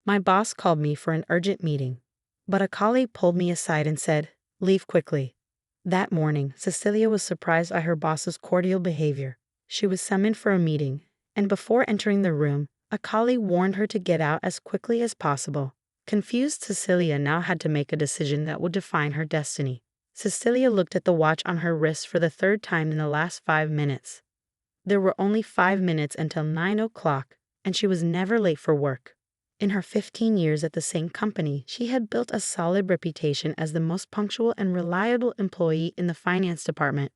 My boss called me for an urgent meeting, but a colleague pulled me aside and said, "Leave quickly." That morning, Cecilia was surprised by her boss's cordial behavior. She was summoned for a meeting, and before entering the room, a colleague warned her to get out as quickly as possible. Confused, Cecilia now had to make a decision that would define her destiny. Cecilia looked at the watch on her wrist for the third time in the last 5 minutes. There were only 5 minutes until 9 o'clock, and she was never late for work. In her 15 years at the same company, she had built a solid reputation as the most punctual and reliable employee in the finance department.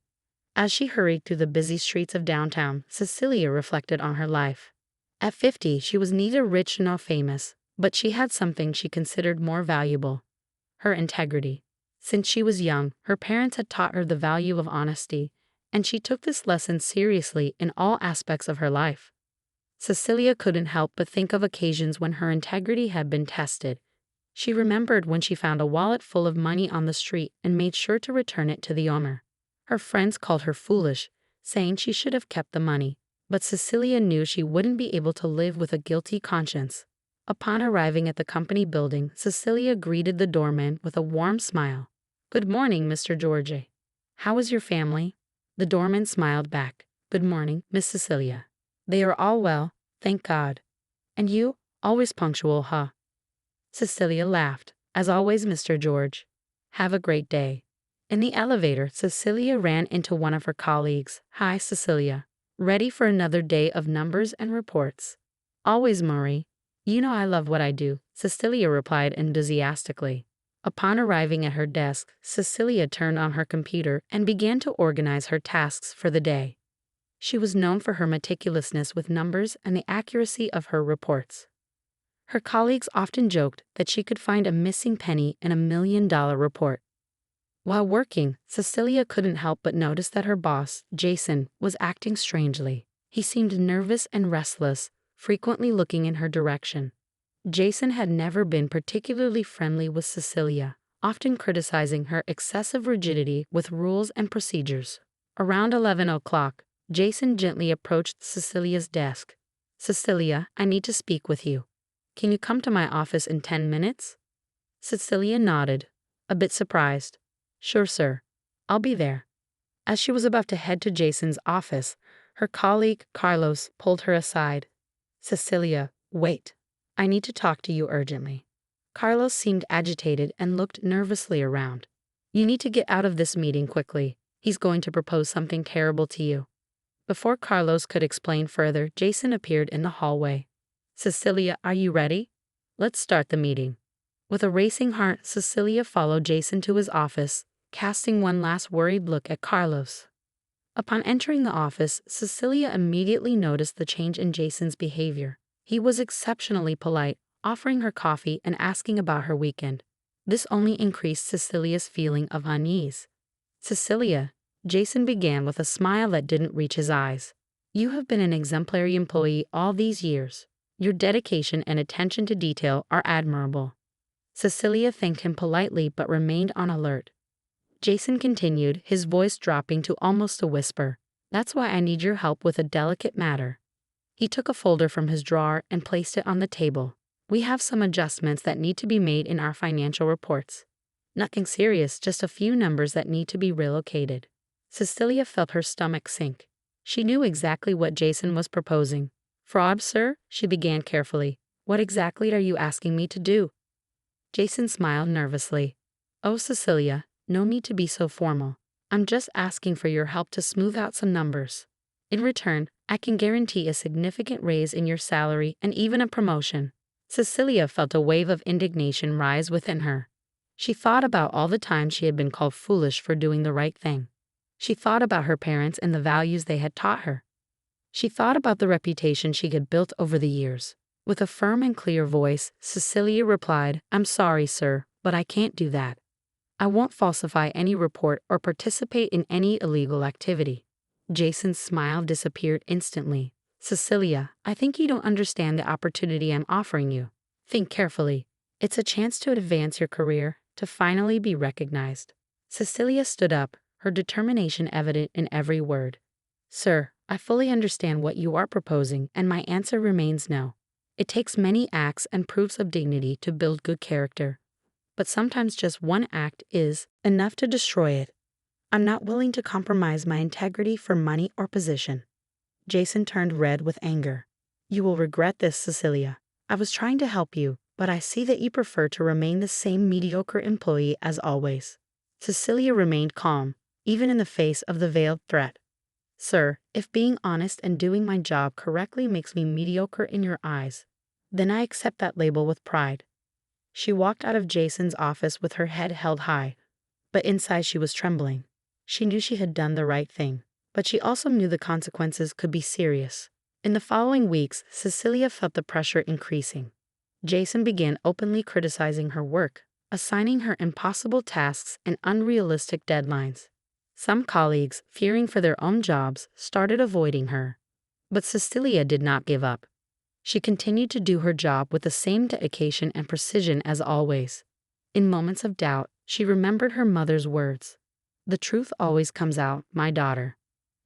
As she hurried through the busy streets of downtown, Cecilia reflected on her life. At 50, she was neither rich nor famous, but she had something she considered more valuable: her integrity. Since she was young, her parents had taught her the value of honesty, and she took this lesson seriously in all aspects of her life. Cecilia couldn't help but think of occasions when her integrity had been tested. She remembered when she found a wallet full of money on the street and made sure to return it to the owner. Her friends called her foolish, saying she should have kept the money, but Cecilia knew she wouldn't be able to live with a guilty conscience. Upon arriving at the company building, Cecilia greeted the doorman with a warm smile. "Good morning, Mr. George. How is your family?" The doorman smiled back. "Good morning, Miss Cecilia. They are all well, thank God. And you, always punctual, huh?" Cecilia laughed. "As always, Mr. George. Have a great day." In the elevator, Cecilia ran into one of her colleagues. "Hi, Cecilia. Ready for another day of numbers and reports?" "Always, Marie. You know I love what I do," Cecilia replied enthusiastically. Upon arriving at her desk, Cecilia turned on her computer and began to organize her tasks for the day. She was known for her meticulousness with numbers and the accuracy of her reports. Her colleagues often joked that she could find a missing penny in $1 million report. While working, Cecilia couldn't help but notice that her boss, Jason, was acting strangely. He seemed nervous and restless, frequently looking in her direction. Jason had never been particularly friendly with Cecilia, often criticizing her excessive rigidity with rules and procedures. Around 11 o'clock, Jason gently approached Cecilia's desk. "Cecilia, I need to speak with you. Can you come to my office in 10 minutes? Cecilia nodded, a bit surprised. "Sure, sir. I'll be there." As she was about to head to Jason's office, her colleague, Carlos, pulled her aside. "Cecilia, wait. I need to talk to you urgently." Carlos seemed agitated and looked nervously around. "You need to get out of this meeting quickly. He's going to propose something terrible to you." Before Carlos could explain further, Jason appeared in the hallway. "Cecilia, are you ready? Let's start the meeting." With a racing heart, Cecilia followed Jason to his office, casting one last worried look at Carlos. Upon entering the office, Cecilia immediately noticed the change in Jason's behavior. He was exceptionally polite, offering her coffee and asking about her weekend. This only increased Cecilia's feeling of unease. "Cecilia," Jason began with a smile that didn't reach his eyes, "you have been an exemplary employee all these years. Your dedication and attention to detail are admirable." Cecilia thanked him politely but remained on alert. Jason continued, his voice dropping to almost a whisper. "That's why I need your help with a delicate matter." He took a folder from his drawer and placed it on the table. "We have some adjustments that need to be made in our financial reports. Nothing serious, just a few numbers that need to be relocated." Cecilia felt her stomach sink. She knew exactly what Jason was proposing. "Fraud, sir?" she began carefully. "What exactly are you asking me to do?" Jason smiled nervously. "Oh, Cecilia, no need to be so formal. I'm just asking for your help to smooth out some numbers. In return, I can guarantee a significant raise in your salary and even a promotion." Cecilia felt a wave of indignation rise within her. She thought about all the times she had been called foolish for doing the right thing. She thought about her parents and the values they had taught her. She thought about the reputation she had built over the years. With a firm and clear voice, Cecilia replied, "I'm sorry, sir, but I can't do that. I won't falsify any report or participate in any illegal activity." Jason's smile disappeared instantly. "Cecilia, I think you don't understand the opportunity I'm offering you. Think carefully. It's a chance to advance your career, to finally be recognized." Cecilia stood up, her determination evident in every word. "Sir, I fully understand what you are proposing, and my answer remains no." It takes many acts and proofs of dignity to build good character, but sometimes just one act is enough to destroy it. I'm not willing to compromise my integrity for money or position. Jason turned red with anger. You will regret this, Cecilia. I was trying to help you, but I see that you prefer to remain the same mediocre employee as always. Cecilia remained calm, even in the face of the veiled threat. Sir, if being honest and doing my job correctly makes me mediocre in your eyes, then I accept that label with pride. She walked out of Jason's office with her head held high, but inside she was trembling. She knew she had done the right thing, but she also knew the consequences could be serious. In the following weeks, Cecilia felt the pressure increasing. Jason began openly criticizing her work, assigning her impossible tasks and unrealistic deadlines. Some colleagues, fearing for their own jobs, started avoiding her. But Cecilia did not give up. She continued to do her job with the same dedication and precision as always. In moments of doubt, she remembered her mother's words. The truth always comes out, my daughter.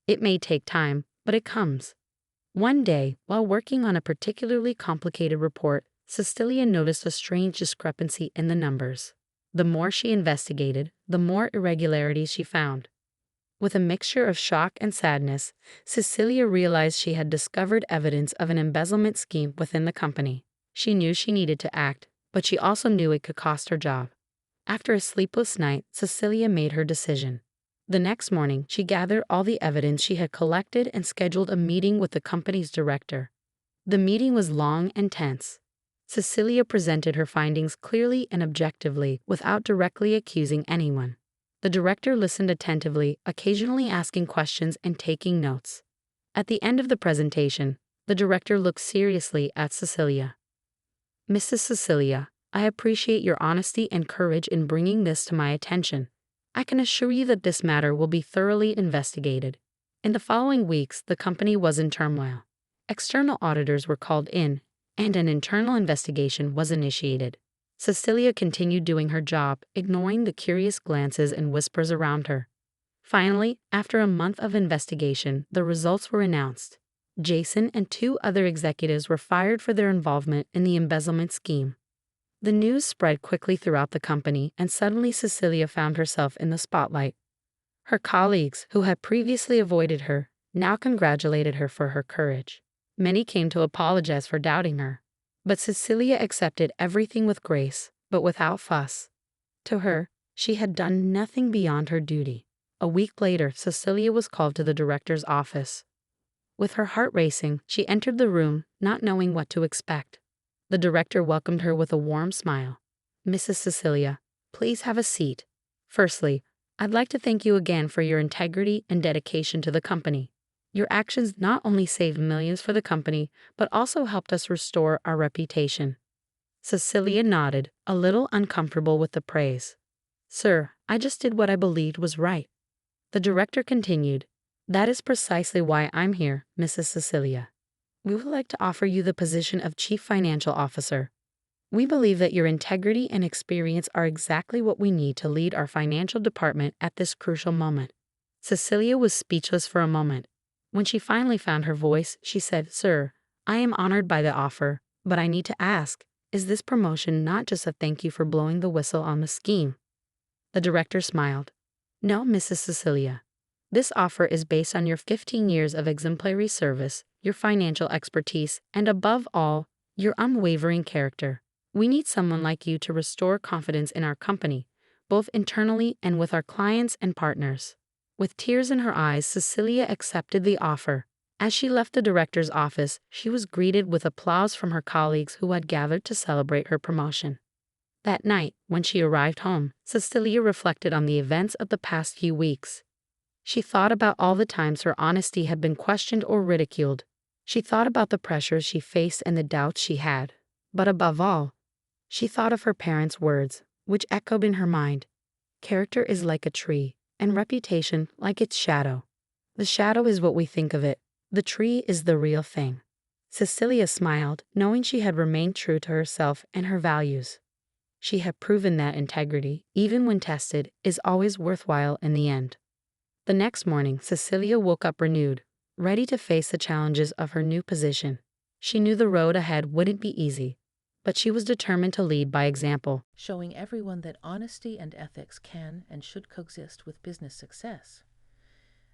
It may take time, but it comes. One day, while working on a particularly complicated report, Cecilia noticed a strange discrepancy in the numbers. The more she investigated, the more irregularities she found. With a mixture of shock and sadness, Cecilia realized she had discovered evidence of an embezzlement scheme within the company. She knew she needed to act, but she also knew it could cost her job. After a sleepless night, Cecilia made her decision. The next morning, she gathered all the evidence she had collected and scheduled a meeting with the company's director. The meeting was long and tense. Cecilia presented her findings clearly and objectively without directly accusing anyone. The director listened attentively, occasionally asking questions and taking notes. At the end of the presentation, the director looked seriously at Cecilia. Mrs. Cecilia, I appreciate your honesty and courage in bringing this to my attention. I can assure you that this matter will be thoroughly investigated. In the following weeks, the company was in turmoil. External auditors were called in, and an internal investigation was initiated. Cecilia continued doing her job, ignoring the curious glances and whispers around her. Finally, after a month of investigation, the results were announced. Jason and 2 other executives were fired for their involvement in the embezzlement scheme. The news spread quickly throughout the company, and suddenly Cecilia found herself in the spotlight. Her colleagues, who had previously avoided her, now congratulated her for her courage. Many came to apologize for doubting her. But Cecilia accepted everything with grace, but without fuss. To her, she had done nothing beyond her duty. A week later, Cecilia was called to the director's office. With her heart racing, she entered the room, not knowing what to expect. The director welcomed her with a warm smile. Mrs. Cecilia, please have a seat. Firstly, I'd like to thank you again for your integrity and dedication to the company. Your actions not only saved millions for the company, but also helped us restore our reputation. Cecilia nodded, a little uncomfortable with the praise. Sir, I just did what I believed was right. The director continued, That is precisely why I'm here, Mrs. Cecilia. We would like to offer you the position of Chief Financial Officer. We believe that your integrity and experience are exactly what we need to lead our financial department at this crucial moment. Cecilia was speechless for a moment. When she finally found her voice, she said, Sir, I am honored by the offer, but I need to ask, is this promotion not just a thank you for blowing the whistle on the scheme? The director smiled. No, Mrs. Cecilia. This offer is based on your 15 years of exemplary service, your financial expertise, and above all, your unwavering character. We need someone like you to restore confidence in our company, both internally and with our clients and partners. With tears in her eyes, Cecilia accepted the offer. As she left the director's office, she was greeted with applause from her colleagues who had gathered to celebrate her promotion. That night, when she arrived home, Cecilia reflected on the events of the past few weeks. She thought about all the times her honesty had been questioned or ridiculed. She thought about the pressures she faced and the doubts she had. But above all, she thought of her parents' words, which echoed in her mind. Character is like a tree, and reputation like its shadow. The shadow is what we think of it. The tree is the real thing. Cecilia smiled, knowing she had remained true to herself and her values. She had proven that integrity, even when tested, is always worthwhile in the end. The next morning, Cecilia woke up renewed, ready to face the challenges of her new position. She knew the road ahead wouldn't be easy, but she was determined to lead by example. Showing everyone that honesty and ethics can and should coexist with business success.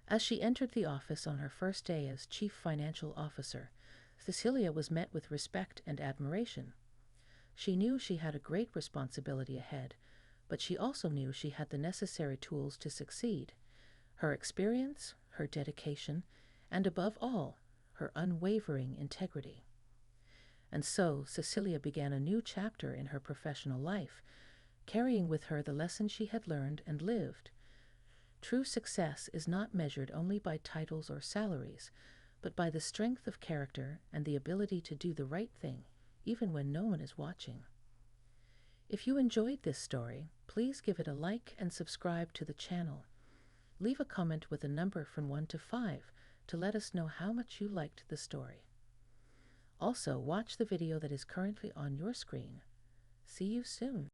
As she entered the office on her first day as Chief Financial Officer, Cecilia was met with respect and admiration. She knew she had a great responsibility ahead, but she also knew she had the necessary tools to succeed: her experience, her dedication, and above all, her unwavering integrity. And so Cecilia began a new chapter in her professional life, carrying with her the lessons she had learned and lived. True success is not measured only by titles or salaries, but by the strength of character and the ability to do the right thing, even when no one is watching. If you enjoyed this story, please give it a like and subscribe to the channel. Leave a comment with a number from 1 to 5 to let us know how much you liked the story. Also, watch the video that is currently on your screen. See you soon.